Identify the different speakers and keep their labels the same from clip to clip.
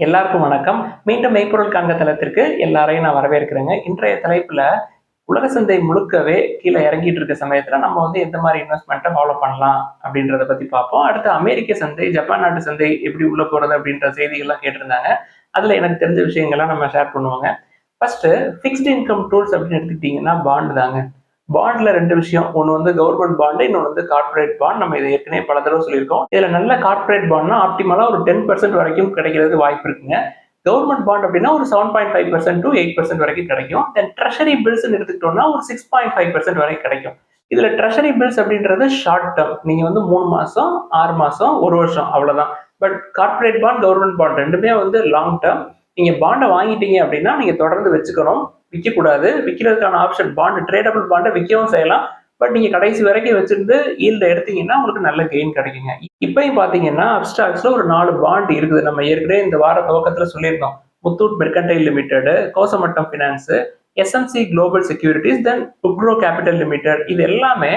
Speaker 1: எல்லாருக்கும் வணக்கம். மீண்டும் மெய்ப்பொருள் காண்க தளத்திற்கு எல்லாரையும் நான் வரவேற்கிறேங்க. இன்றைய தலைப்புல உலக சந்தை முழுக்கவே கீழே இறங்கிட்டு இருக்க சமயத்துல நம்ம எந்த மாதிரி இன்வெஸ்ட்மெண்ட்டை ஃபாலோ பண்ணலாம் அப்படின்றத பத்தி பார்ப்போம். அடுத்து அமெரிக்க சந்தை, ஜப்பான் நாட்டு சந்தை எப்படி உள்ள போறது அப்படின்ற செய்திகள்லாம் கேட்டிருந்தாங்க. அதுல எனக்கு தெரிஞ்ச விஷயங்கள்லாம் நம்ம ஷேர் பண்ணுவோங்க. ஃபர்ஸ்ட் ஃபிக்ஸ்ட் இன்கம் டூல்ஸ் அப்படின்னு எடுத்துக்கிட்டீங்கன்னா பாண்ட் தாங்க. பாண்ட்ல 2 விஷயம். ஒண்ணு கவர்மெண்ட் பாண்ட், இன்னொன்னு கார்ப்பரேட் பாண்ட். நம்ம இதை ஏற்கனவே பல தடவை சொல்லியிருக்கோம். இதுல நல்ல கார்ப்பரேட் பாண்ட்னா ஆப்டிமலா ஒரு 10% வரைக்கும் கிடைக்கிறதுக்கு வாய்ப்பு இருக்குங்க. கவர்மெண்ட் பாண்ட் அப்படின்னா ஒரு 7.5% to 8% வரைக்கும் கிடைக்கும். தென் ட்ரெஷரி பில்ஸ் எடுத்துக்கிட்டோம்னா ஒரு 6.5% வரை கிடைக்கும். இதுல ட்ரெஷரி பில்ஸ் அப்படின்றது ஷார்ட் டேர்ம். நீங்க 3 மாசம், 6 மாசம், 1 வருஷம் அவ்வளவுதான். But corporate bond, government bond ரெண்டுமே லாங் டேர்ம். நீங்க பாண்டை வாங்கிட்டீங்க அப்படின்னா நீங்க தொடர்ந்து வச்சுக்கணும். விற்கக்கூடாது. விற்கிறதுக்கான ஆப்ஷன் பாண்ட், ட்ரேடபிள் பாண்டை விற்கவும் செய்யலாம். பட் நீங்க கடைசி வரைக்கும் வச்சிருந்து ஈல்ட எடுத்தீங்கன்னா உங்களுக்கு நல்ல கெயின் கிடைக்குங்க. இப்பயும் பாத்தீங்கன்னா அப்ஸ்டாக்ஸ்ல ஒரு 4 பாண்ட் இருக்குது. நம்ம ஏற்கனவே இந்த வார துவக்கத்துல சொல்லியிருந்தோம். Muthoot mercantile limited, Kosamattam finance, SMC global securities, then Ugro capital limited. இது எல்லாமே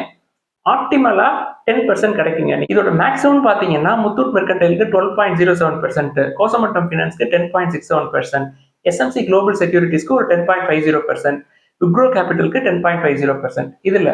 Speaker 1: ஆப்டிமலா 10% கிடைக்குங்க. இதோட மேக்ஸிமம் பாத்தீங்கன்னா முத்தூட் மெர்கன்டைலுக்கு 12.07%, கோசமட்டம் பினான்ஸ்க்கு 10.67%, எஸ்எம்சி குளோபல் செக்யூரிட்டிஸ்க்கு ஒரு 10.50%, உக்ரோ கேபிட்டலுக்கு 10.50%. இதுல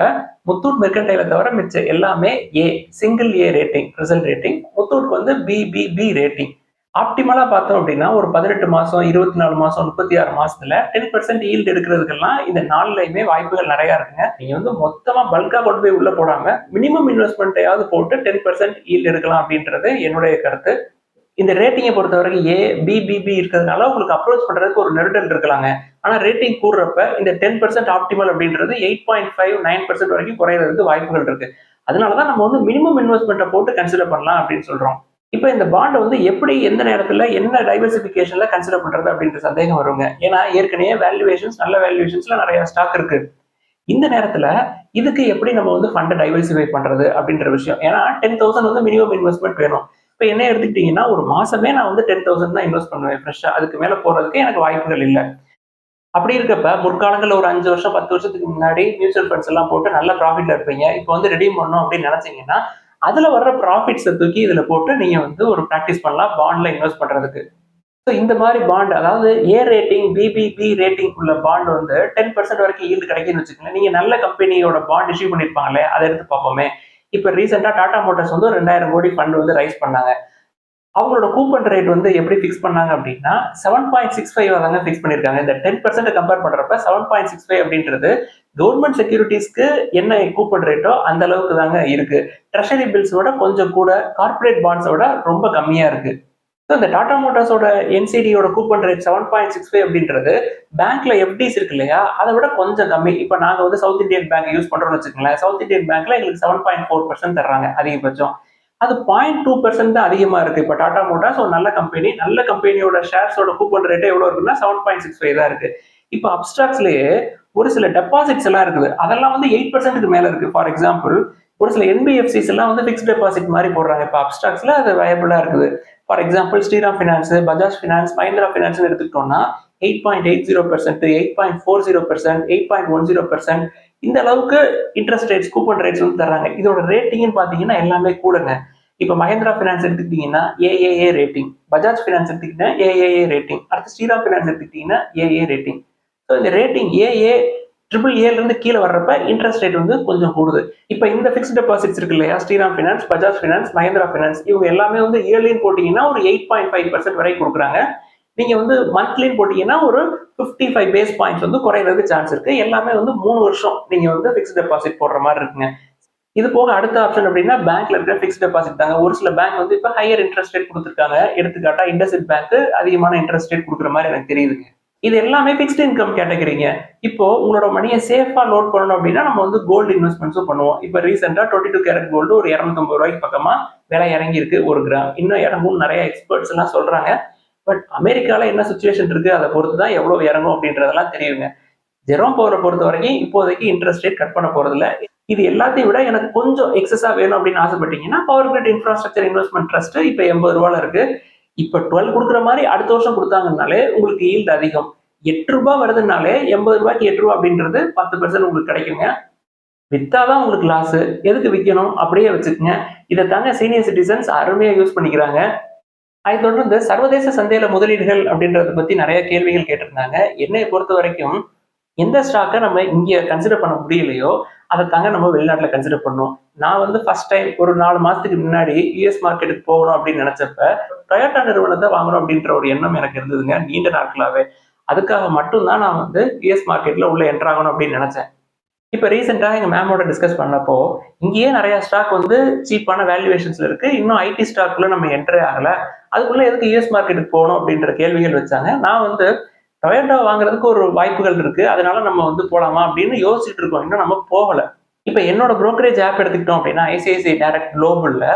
Speaker 1: முத்தூட் மெர்கன்டைல தவிர மிச்ச எல்லாமே A, single A rating, result rating. முத்தூட்க்கு பிபிபி ரேட்டிங். ஆப்டிமலா பார்த்தோம் அப்படின்னா ஒரு 18 மாசம், 24 மாசம், 36 மாசத்துல 10% ஈல்டு எடுக்கிறதுக்கெல்லாம் இந்த நாலுலயுமே வாய்ப்புகள் நிறைய இருக்குங்க. நீங்க மொத்தமா பல்கா கொண்டு போய் உள்ள போடாம மினிமம் இன்வெஸ்ட்மெண்ட்டையாவது போட்டு 10% ஈல்டு எடுக்கலாம் அப்படின்றது என்னுடைய கருத்து. இந்த ரேட்டிங்கை பொறுத்த வரைக்கும் ஏ, பிபிபி இருக்கிறதுனால உங்களுக்கு அப்ரோச் பண்றதுக்கு ஒரு நெருடல் இருக்கலாங்க. ஆனா ரேட்டிங் கூடுறப்ப இந்த 10% ஆப்டிமல் அப்படின்றது 8.59% வரைக்கும் குறையிறதுக்கு வாய்ப்புகள் இருக்கு. அதனாலதான் நம்ம மினிமம் இன்வெஸ்ட்மெண்ட்டை போட்டு கன்சிடர் பண்ணலாம் அப்படின்னு சொல்றோம். இப்ப இந்த பாண்ட் எப்படி, எந்த நேரத்துல, என்ன டைவர்சிபிகேஷன்ல கன்சிடர் பண்றது அப்படின்ற சந்தேகம் வருங்க. ஏன்னா ஏற்கனவே வேல்யூவேஷன்ஸ், நல்ல வேல்யூவேஷன்ஸ்ல நிறைய ஸ்டாக் இருக்கு. இந்த நேரத்துல இதுக்கு எப்படி நம்ம ஃபண்டை டைவர்சிஃபை பண்றது அப்படின்ற விஷயம். ஏன்னா 10,000 மினிமம் இன்வெஸ்ட்மெண்ட் வேணும். இப்ப என்ன எடுத்துக்கிட்டீங்கன்னா ஒரு மாசமே நான் 10,000 தான் இன்வெஸ்ட் பண்ணுவேன் ஃப்ரெஷ்ஷா. அதுக்கு மேல போறதுக்கு எனக்கு வாய்ப்புகள் இல்லை. அப்படி இருக்கப்ப முற்காலங்கள்ல ஒரு 5 வருஷம் 10 வருஷத்துக்கு முன்னாடி மியூச்சுவல் ஃபண்ட்ஸ் எல்லாம் போட்டு நல்ல ப்ராஃபிட்ல இருப்பீங்க. இப்போ ரெடீம் பண்ணணும் அப்படின்னு நினைச்சீங்கன்னா அதுல வர்ற ப்ராஃபிட்ஸை தூக்கி இதுல போட்டு நீங்க ஒரு ப்ராக்டிஸ் பண்ணலாம் பாண்ட்ல இன்வெஸ்ட் பண்றதுக்கு. ஸோ இந்த மாதிரி பாண்ட், அதாவது ஏ ரேட்டிங், பிபிபி ரேட்டிங் உள்ள பாண்ட் 10% வரைக்கும் ஈல்டு கிடைக்குன்னு வச்சுக்கோங்களேன். நீங்க நல்ல கம்பெனியோட பாண்ட் இஷ்யூ பண்ணிருப்பாங்களே, அதை எடுத்து பார்ப்போமே. இப்ப ரீசெண்டா டாடா மோட்டார்ஸ் 2,000 கோடி ஃபண்ட் ரைஸ் பண்ணாங்க. அவங்களோட கூப்பன் ரேட் எப்படி ஃபிக்ஸ் பண்ணாங்க அப்படின்னா 7.65 தாங்க ஃபிக்ஸ் பண்ணிருக்காங்க. இந்த 10% கம்பேர் பண்றப்ப 7.65 அப்படின்றது கவர்மெண்ட் செக்யூரிட்டிஸ்க்கு என்ன கூப்பன் ரேட்டோ அந்த அளவுக்கு தாங்க இருக்கு. ட்ரெஷரி பில்ஸோட கொஞ்சம் கூட, கார்பரேட் பாண்ட்ஸோட ரொம்ப கம்மியா இருக்கு. இந்த டாடா மோட்டார்ஸோட என்சிடியோட கூப்பன் ரேட் 7.65 அப்படின்றது பேங்க்ல எஃப்டிஸ் இருக்கு இல்லையா, அதை விட கொஞ்சம் கம்மி. இப்ப நாங்க சவுத் இந்தியன் பேங்க் யூஸ் பண்றோம்னு வச்சுக்கோங்களேன். சவுத் இந்தியன் பேங்க்ல எங்களுக்கு 7.4% தர்றாங்க அதிகபட்சம். அது 0.2% தான் அதிகமா இருக்கு. இப்ப டாடா மோட்டார்ஸ் ஒரு நல்ல கம்பெனி, நல்ல கம்பெனியோட ஷேர்ஸோட கூப்பன் ரேட் எவ்வளவு இருக்குன்னா 7.65 தான் இருக்கு. இப்ப அப்ஸ்டாக்ஸ்லயே ஒரு சில டெபாசிட்ஸ் எல்லாம் இருக்குது. அதெல்லாம் 8%க்கு மேல இருக்கு. ஃபார் எக்ஸாம்பிள் ஒரு சில என்பிஎஃப்சிஸ் எல்லாம் ஃபிக்ஸ்ட் டெபாசிட் மாதிரி போடுறாங்க. இப்ப அப்ஸ்டாக்ஸ்ல அது வயபிளா இருக்குது. For example Shriram finance, Bajaj finance, Mahindra finance எடுத்துக்கிட்டோம்னா 8.80%, 8.40%, 8.10% இந்த அளவுக்கு இன்ட்ரெஸ்ட் ரேட்ஸ், கூப்பன் ரேட்ஸ் தர்றாங்க. இதோட ரேட்டிங்னு பாத்தீங்கன்னா எல்லாமே கூடங்க. இப்ப மஹிந்திரா பினான்ஸ் எடுத்துக்கிட்டீங்கன்னா ஏஏஏ ரேட்டிங், பஜாஜ் பினான்ஸ் எடுத்துக்கிட்டீங்கன்னா ஏஏஏ ரேட்டிங், அடுத்து ஸ்ரீராம் பினான்ஸ் எடுத்துக்கிட்டீங்கன்னா ஏஏ ரேட்டிங். ஸோ இந்த ரேட்டிங் ஏஏ, ட்ரிபிள் ஏல இருந்து கீழே வர்றப்ப இன்ட்ரெஸ்ட் ரேட் கொஞ்சம் கூடுது. இப்ப இந்த பிக்ஸ்ட் டெபாசிட்ஸ் இருக்கு இல்லையா, Shriram finance, Bajaj finance, Mahindra finance, இவங்க எல்லாமே இயர்லின்னு போட்டீங்கன்னா ஒரு 8.5% வரை கொடுக்குறாங்க. நீங்க மந்த்லின்னு போட்டீங்கன்னா ஒரு 55 பேஸ் பாயிண்ட்ஸ் குறையிறதுக்கு சான்ஸ் இருக்கு. எல்லாமே 3 வருஷம் நீங்க பிக்ஸ்ட் டெபாசிட் போடுற மாதிரி இருக்குங்க. இது போக அடுத்த ஆப்ஷன் அப்படின்னா பேங்க்ல இருக்கிற பிக்ஸ்ட் டெபாசிட் தாங்க. ஒரு சில பேங்க் இப்ப ஹையர் இன்ட்ரெஸ்ட் ரேட் கொடுத்துருக்காங்க. எடுத்துக்காட்டா இண்டஸ்இண்ட் பேங்க் அதிகமான இன்ட்ரெஸ்ட் ரேட் கொடுக்குற மாதிரி எனக்கு தெரியுதுங்க. இது எல்லாமே பிக்ஸ்ட் இன்கம் கேட்டகரிங்க. இப்போ உங்களோட மணியை சேஃபா லோட் பண்ணணும் அப்படின்னா நம்ம கோல்டு இன்வெஸ்ட்மெண்ட்ஸும் பண்ணுவோம். இப்போ ரீசெண்டா 22 கேரட் கோல்டு ஒரு 250 ரூபாய்க்கு பக்கமா விலை இறங்கி இருக்கு ஒரு கிராம். இன்னும் இறங்கும் நிறைய எக்ஸ்பர்ட்ஸ் எல்லாம் சொல்றாங்க. பட் அமெரிக்கால என்ன சுச்சுவேஷன் இருக்கு அதை பொறுத்து தான் எவ்வளவு இறங்கும் அப்படின்றதெல்லாம் தெரியுங்க. ஜெரோம் பவரை பொறுத்த வரைக்கும் இப்போதைக்கு இன்ட்ரெஸ்ட் ரேட் கட் பண்ண போறது இல்லை. இது எல்லாத்தையும் விட எனக்கு கொஞ்சம் எக்ஸஸா வேணும் அப்படின்னு ஆசைப்பட்டீங்கன்னா power grid infrastructure investment trust இப்ப 80 ரூபாயில இருக்கு. இப்ப 12 கொடுக்குற மாதிரி அடுத்த வருஷம் கொடுத்தாங்கனாலே உங்களுக்கு ஈல்டு அதிகம். 8 ரூபாய் வருதுனாலே 80 ரூபாய்க்கு 8 ரூபாய் அப்படின்றது 10% உங்களுக்கு கிடைக்குங்க. வித்தாதான் உங்களுக்கு லாஸ். எதுக்கு விற்கணும், அப்படியே வச்சுக்கோங்க. இதை தாங்க சீனியர் சிட்டிசன்ஸ் அருமையா யூஸ் பண்ணிக்கிறாங்க. அதை தொடர்ந்து சர்வதேச சந்தையில முதலீடுகள் அப்படின்றத பத்தி நிறைய கேள்விகள் கேட்டிருந்தாங்க. என்னைய பொறுத்த வரைக்கும் எந்த ஸ்டாக்கை நம்ம இங்க கன்சிடர் பண்ண முடியலையோ அதை தாங்க நம்ம வெளிநாட்டுல கன்சிடர் பண்ணணும். நான் வந்து ஃபர்ஸ்ட் டைம் ஒரு 4 மாசத்துக்கு முன்னாடி யுஎஸ் மார்க்கெட்டுக்கு போகணும் அப்படின்னு நினைச்சப்ப டொயோட்டா நிறுவனத்தை வாங்கணும் அப்படின்ற ஒரு எண்ணம் எனக்கு இருந்ததுங்க நீண்ட நாட்களாவே. அதுக்காக மட்டும்தான் நான் வந்து யுஎஸ் மார்க்கெட்ல உள்ள என்டர் ஆகணும் அப்படின்னு நினைச்சேன். இப்ப ரீசெண்டா எங்க மேமோட டிஸ்கஸ் பண்ணப்போ இங்கேயே நிறைய ஸ்டாக் வந்து சீப்பான வேல்யூவேஷன்ஸ்ல இருக்கு. இன்னும் ஐடி ஸ்டாக்குள்ள நம்ம என்ட்ரே ஆகல. அதுக்குள்ள எதுக்கு யுஎஸ் மார்க்கெட்டுக்கு போகணும் அப்படின்ற கேள்விகள் வச்சாங்க. நான் வந்து டொயோட்டா வாங்குறதுக்கு ஒரு வாய்ப்புகள் இருக்கு. அதனால நம்ம வந்து போலாமா அப்படின்னு யோசிச்சுட்டு இருக்கோம். இன்னும் நம்ம போகல. இப்ப என்னோட brokerage ஆப் எடுத்துக்கிட்டோம் அப்படின்னா ஐசிஐசிஐ டைரக்ட் குளோபல்ல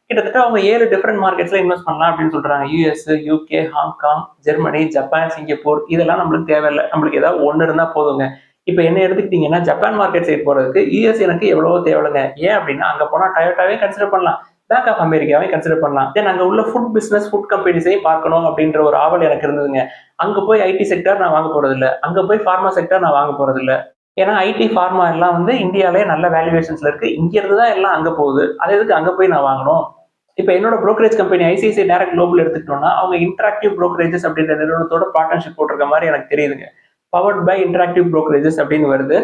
Speaker 1: கிட்டத்தட்ட அவங்க 7 டிஃபரெண்ட் மார்க்கெட்ஸ்ல இன்வெஸ்ட் பண்ணலாம் அப்படின்னு சொல்றாங்க. US, UK, Hong Kong, Germany, Japan, Singapore இதெல்லாம் நம்மளுக்கு தேவையில்லை. நம்மளுக்கு ஏதாவது ஒண்ணு இருந்தா போதுங்க. இப்ப என்ன எடுத்துக்கிட்டீங்கன்னா ஜப்பான் மார்க்கெட் சைடு போறதுக்கு யுஎஸ் எனக்கு எவ்வளவோ தேவையில்லைங்க. ஏன் அப்படின்னா அங்க போனா டொயோட்டாவே கன்சிடர் பண்ணலாம். பேங்க் ஆஃப் அமெரிக்காவே கன்சிடர் பண்ணலாம். தென் அங்க உள்ள ஃபுட் பிசினஸ் ஃபுட் கம்பெனிஸையும் பார்க்கணும் அப்படின்ற ஒரு ஆவல் எனக்கு இருந்ததுங்க. அங்க போய் ஐடி செக்டர் நான் வாங்க போறது இல்ல. அங்க போய் ஃபார்மா செக்டர் நான் வாங்க போறது இல்ல. ஏன்னா ஐடி ஃபார்மா எல்லாம் வந்து இந்தியாவிலே நல்ல வேல்யூவேஷன்ஸ்ல இருக்கு. இங்க இருந்து தான் எல்லாம் அங்க போகுது. அது எதுக்கு அங்க போய் நான் வாங்கணும்? இப்ப என்னோட brokerage company ICICI direct global எடுத்துக்கிட்டோம்னா அவங்க இன்டராக்டிவ் brokerages அப்படின்ற நிறுவனத்தோட பார்ட்னர்ஷிப் போட்டிருக்க மாதிரி எனக்கு தெரியுதுங்க. பவர்ட் பை இன்டராக்டிவ் brokerages அப்படின்னு வருது.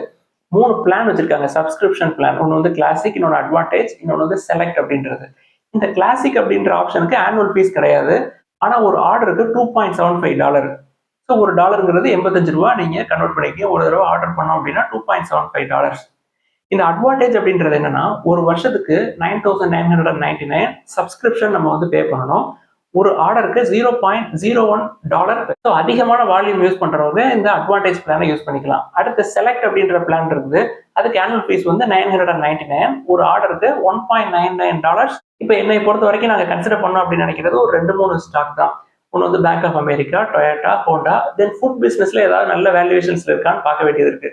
Speaker 1: 3 பிளான் வச்சிருக்காங்க. Subscription plan. ஒன்று வந்து கிளாசிக், இன்னொன்று அட்வான்டேஜ், இன்னொன்று வந்து செலக்ட் அப்படின்றது. இந்த கிளாசிக் அப்படின்ற ஆப்ஷனுக்கு ஆனுவல் ஃபீஸ் கிடையாது. ஆனா ஒரு ஆர்டருக்கு $2.75. ஸோ ஒரு டாலருங்கிறது 85 ரூபா. நீங்க கன்வெர்ட் பண்ணிக்க ஒரு தடவை ஆர்டர் பண்ணோம் அப்படின்னா $2.75. இந்த அட்வான்டேஜ் அப்படின்றது என்னன்னா ஒரு வருஷத்துக்கு 9,999 சப்ஸ்கிரிப்ஷன் நம்ம வந்து பே பண்ணணும். ஒரு ஆர்டருக்கு $0.01. ஸோ அதிகமான வால்யூம் யூஸ் பண்றவங்க இந்த அட்வான்டேஜ் பிளானை யூஸ் பண்ணிக்கலாம். அடுத்து செலக்ட் அப்படின்ற பிளான் இருக்குது. அதுக்கு ஆனுவல் ஃபீஸ் வந்து 999. ஒரு ஆர்டருக்கு $1.99. இப்போ என்னை பொறுத்த வரைக்கும் நாங்கள் கன்சிடர் பண்ணோம் அப்படின்னு நினைக்கிறது ஒரு 2-3 ஸ்டாக் தான். ஒன்று வந்து Bank of America, Toyota, Honda. Then food பிசினஸ்ல ஏதாவது நல்ல வேல்யூவேஷன்ஸ் இருக்கான்னு பார்க்க வேண்டியது இருக்கு.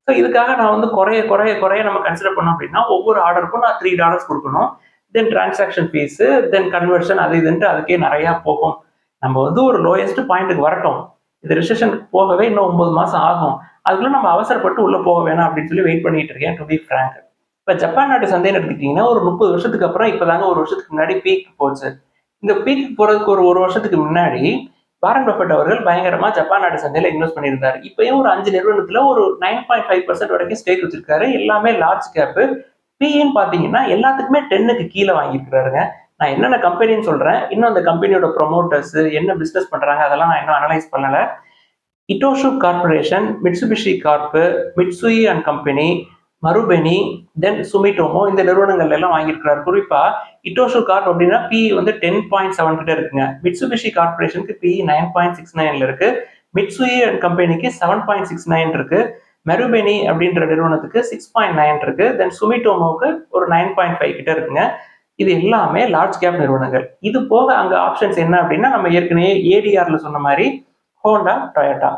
Speaker 1: ஸோ இதுக்காக நான் வந்து குறைய குறைய குறைய நம்ம கன்சிடர் பண்ணோம் அப்படின்னா ஒவ்வொரு ஆர்டருக்கும் நான் $3 கொடுக்கணும். தென் டிரான்சாக்ஷன் ஃபீஸ், தென் கன்வர்ஷன் அது இதுன்ட்டு அதுக்கே நிறைய போகும். நம்ம வந்து ஒரு லோயஸ்ட் பாயிண்ட்டுக்கு வரட்டும். இது ரிசெஷனுக்கு போகவே இன்னும் 9 மாசம் ஆகும். அதுக்குள்ள நம்ம அவசரப்பட்டு உள்ள போக வேணாம் அப்படின்னு சொல்லி வெயிட் பண்ணிட்டு இருக்கேன் டு பி ஃப்ராங்க். இப்போ ஜப்பான் நாட்டு சந்தைன்னு எடுத்துக்கிட்டீங்கன்னா ஒரு 30 வருஷத்துக்கு அப்புறம் இப்போதாங்க ஒரு வருஷத்துக்கு முன்னாடி பீக் போச்சு. இந்த பீக் போறதுக்கு ஒரு வருஷத்துக்கு முன்னாடி வாரன் பஃபெட் அவர்கள் பயங்கரமா ஜப்பான் நாட்டு சந்தையில இன்வெஸ்ட் பண்ணியிருந்தாரு. இப்பயும் ஒரு 5 நிறுவனத்துல ஒரு 9.5% வரைக்கும் ஸ்டேக் வச்சிருக்காரு. எல்லாமே லார்ஜ் கேப். பின்னு பாத்தீங்கன்னா எல்லாத்துக்குமே 10க்கு கீழே வாங்கியிருக்கிறாருங்க. நான் என்னென்ன கம்பெனின்னு சொல்றேன். இன்னும் அந்த கம்பெனியோட ப்ரொமோட்டர்ஸ் என்ன பிசினஸ் பண்றாங்க அதெல்லாம் நான் இன்னும் அனலைஸ் பண்ணல. Itochu corporation, Mitsubishi corp, Mitsui and company, Marubeni, then Sumitomo இந்த நிறுவனங்கள்ல எல்லாம் வாங்கியிருக்கிறார். குறிப்பா இட்டோஷு கார்ப் அப்படின்னா பி வந்து 10.7 கிட்ட இருக்குங்க. மிட்சுபிஷி கார்பரேஷனுக்கு பி 9.69 இருக்கு. மிட்சுயி அண்ட் கம்பெனிக்கு 7.69 இருக்கு. மெருபெனி அப்படின்ற நிறுவனத்துக்கு 6.9 இருக்கு. தென் சுமிட்டோமோவுக்கு ஒரு 9.5 கிட்ட இருக்குங்க. இது எல்லாமே லார்ஜ் கேப் நிறுவனங்கள். இது போக அங்க ஆப்ஷன்ஸ் என்ன அப்படின்னா நம்ம ஏற்கனவே ஏடிஆர்ல சொன்ன மாதிரி ஹோண்டா, டொயோட்டா.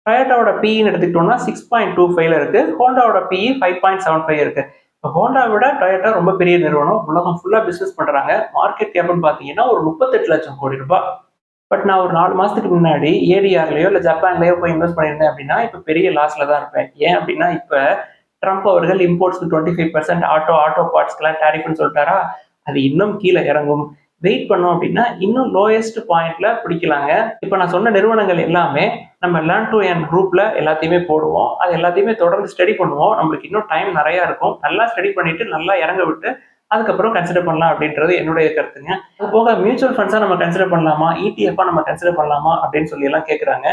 Speaker 1: டொயோட்டாவோட பிஇன்னு எடுத்துக்கிட்டோம்னா 6.25 இருக்கு. ஹோண்டாவோட பிஇ 5.75 இருக்கு. இப்போ ஹோண்டா விட டொயோட்டா ரொம்ப பெரிய நிறுவனம். உலகம் ஃபுல்லா பிசினஸ் பண்றாங்க. மார்க்கெட் கேப்னு பாத்தீங்கன்னா ஒரு 38 லட்சம் கோடி ரூபாய். பட் நான் ஒரு 4 மாசத்துக்கு முன்னாடி ஏடிஆர்லயோ இல்ல ஜப்பான்லயோ போய் இன்வெஸ்ட் பண்ணியிருந்தேன் அப்படின்னா இப்ப பெரிய லாஸ்ல தான் இருப்பேன். ஏன் அப்படின்னா இப்ப ட்ரம்ப் அவர்கள் இம்போர்ட்ஸ்க்கு 25% ஆட்டோ பார்ட்ஸ்க்கெல்லாம் டேரிஃப்னு சொல்லிட்டாரா, அது இன்னும் கீழே இறங்கும். வெயிட் பண்ணோம் அப்படின்னா இன்னும் லோயஸ்ட் பாயிண்ட்ல பிடிக்கலாங்க. இப்ப நான் சொன்ன நிறுவனங்கள் எல்லாமே நம்ம லேர்ன் டு ஏர்ன் குரூப்ல எல்லாத்தையுமே போடுவோம். அது எல்லாத்தையுமே தொடர்ந்து ஸ்டடி பண்ணுவோம். நம்மளுக்கு இன்னும் டைம் நிறைய இருக்கும். நல்லா ஸ்டடி பண்ணிட்டு நல்லா இறங்க விட்டு அதுக்கப்புறம் கன்சிடர் பண்ணலாம் அப்படின்றது என்னுடைய கருத்துங்க. அது போக மியூச்சுவல் ஃபண்ட்ஸா நம்ம கன்சிடர் பண்ணலாமா, இடிஎஃப் நம்ம கன்சிடர் பண்ணலாமா அப்படின்னு சொல்லி எல்லாம் கேட்கறாங்க.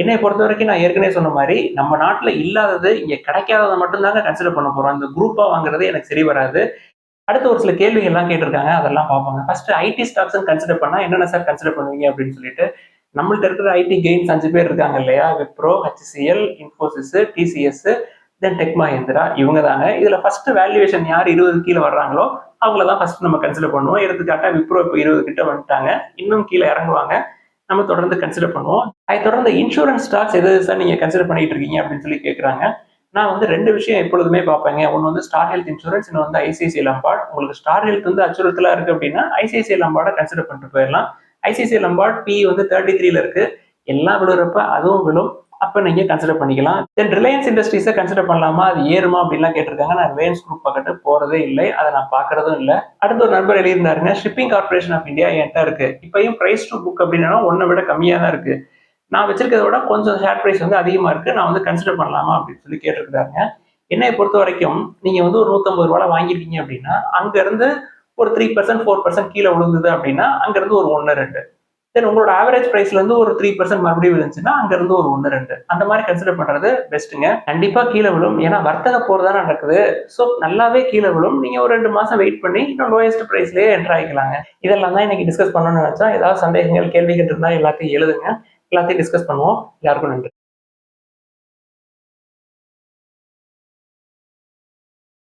Speaker 1: என்னை பொறுத்த வரைக்கும் நான் ஏற்கனவே சொன்ன மாதிரி நம்ம நாட்டுல இல்லாதது இங்க கிடைக்காததை மட்டும்தாங்க கன்சிடர் பண்ண போறோம். இந்த குரூப்பா வாங்குறது எனக்கு சரி வராது. அடுத்து ஒரு சில கேள்விகள் எல்லாம் கேட்டிருக்காங்க. அதெல்லாம் பார்ப்பாங்க. ஃபர்ஸ்ட் ஐடி ஸ்டாக்ஸ் கன்சிடர் பண்ணா என்னென்ன சார் கன்சிடர் பண்ணுவீங்க அப்படின்னு சொல்லிட்டு நம்மள்ட்ட இருக்கிற ஐடி கெயின்ஸ் 5 பேர் இருக்காங்க இல்லையா, விப்ரோ, ஹெச்சிஎல், இன்ஃபோசிஸ், டிசிஎஸ், தென் டெக் மஹிந்திரா இவங்க தாங்க. இதுல ஃபர்ஸ்ட் வேல்யூவேஷன் யார் 20 கீழே வர்றாங்களோ அவங்கள தான் ஃபர்ஸ்ட் நம்ம கன்சிடர் பண்ணுவோம். எடுத்துக்காட்டா விப்ரோ இப்போ 20 கிட்ட வந்துட்டாங்க. இன்னும் கீழே இறங்குவாங்க. நம்ம தொடர்ந்து கன்சிடர் பண்ணுவோம். அதை தொடர்ந்து இன்சூரன்ஸ் ஸ்டாக்ஸ் எது சார் நீங்க கன்சிடர் பண்ணிட்டு இருக்கீங்க அப்படின்னு சொல்லி கேட்குறாங்க. நான் வந்து 2 விஷயம் எப்பொழுதுமே பார்ப்பேங்க. ஒன்று வந்து ஸ்டார் ஹெல்த் இன்சூரன்ஸ், இன்னும் வந்து ஐசிஐசிஐ லம்பார்ட். உங்களுக்கு ஸ்டார் ஹெல்த் வந்து அச்சுறுத்தலா இருக்கு அப்படின்னா ஐசிஐசிஐ லம்பார்டை கன்சிடர் பண்ணிட்டு போயிடலாம். ஐசிஐசிஐ லம்பார்ட் பி வந்து 33ல இருக்கு. எல்லாம் விழுறப்ப அதுவும் விழும். அப்ப நீங்க கன்சிடர் பண்ணிக்கலாம். தென் ரிலையன்ஸ் இண்டஸ்ட்ரீஸை கன்சிடர் பண்ணலாமா, அது ஏறுமா அப்படின்லாம் கேட்டிருக்காங்க. நான் ரிலையன்ஸ் குரூப் பக்கத்து போறதே இல்லை, அதை நான் பார்க்கறதும் இல்லை. அடுத்த ஒரு நண்பர் எழுதியிருந்தாருங்க, ஷிப்பிங் கார்பரேஷன் ஆஃப் இந்தியா என்கிட்ட இருக்கு, இப்பயும் பிரைஸ் டு புக் அப்படின்னா ஒன்றை விட கம்மியாக தான் இருக்கு, நான் வச்சிருக்கிறத விட கொஞ்சம் ஷேர் பிரைஸ் வந்து அதிகமா இருக்கு, நான் வந்து கன்சிடர் பண்ணலாமா அப்படின்னு சொல்லி கேட்டிருக்காங்க. என்னை பொறுத்த வரைக்கும் நீங்க வந்து ஒரு 150 ரூபாய் வாங்கியிருக்கீங்க அப்படின்னா அங்க இருந்து ஒரு 3% 4% கீழே விழுந்தது அப்படின்னா அங்க இருந்து ஒரு 1-2, தென் உங்களோட ஆவரேஜ் பிரைஸ்ல இருந்து ஒரு 3% மறுபடியும் இருந்துச்சுன்னா அங்க இருந்து ஒரு 1-2 அந்த மாதிரி கன்சிடர் பண்றது பெஸ்ட்டுங்க. கண்டிப்பா கீழே விழும், ஏன்னா வர்த்தக போர் தான் நடக்குது. ஸோ நல்லாவே கீழே விழும். நீங்க ஒரு 2 மாசம் வெயிட் பண்ணி இன்னும் லோயஸ்ட் பிரைஸ்லயே என்டர் ஆகிக்கலாங்க. இதெல்லாம் தான் இன்னைக்கு டிஸ்கஸ் பண்ணணும்னு நினைச்சா. ஏதாவது சந்தேகங்கள் கேள்விகள் இருந்தா எல்லாத்தையும் எழுதுங்க, எல்லாத்தையும் டிஸ்கஸ் பண்ணுவோம். எல்லாருக்கும் நன்றி.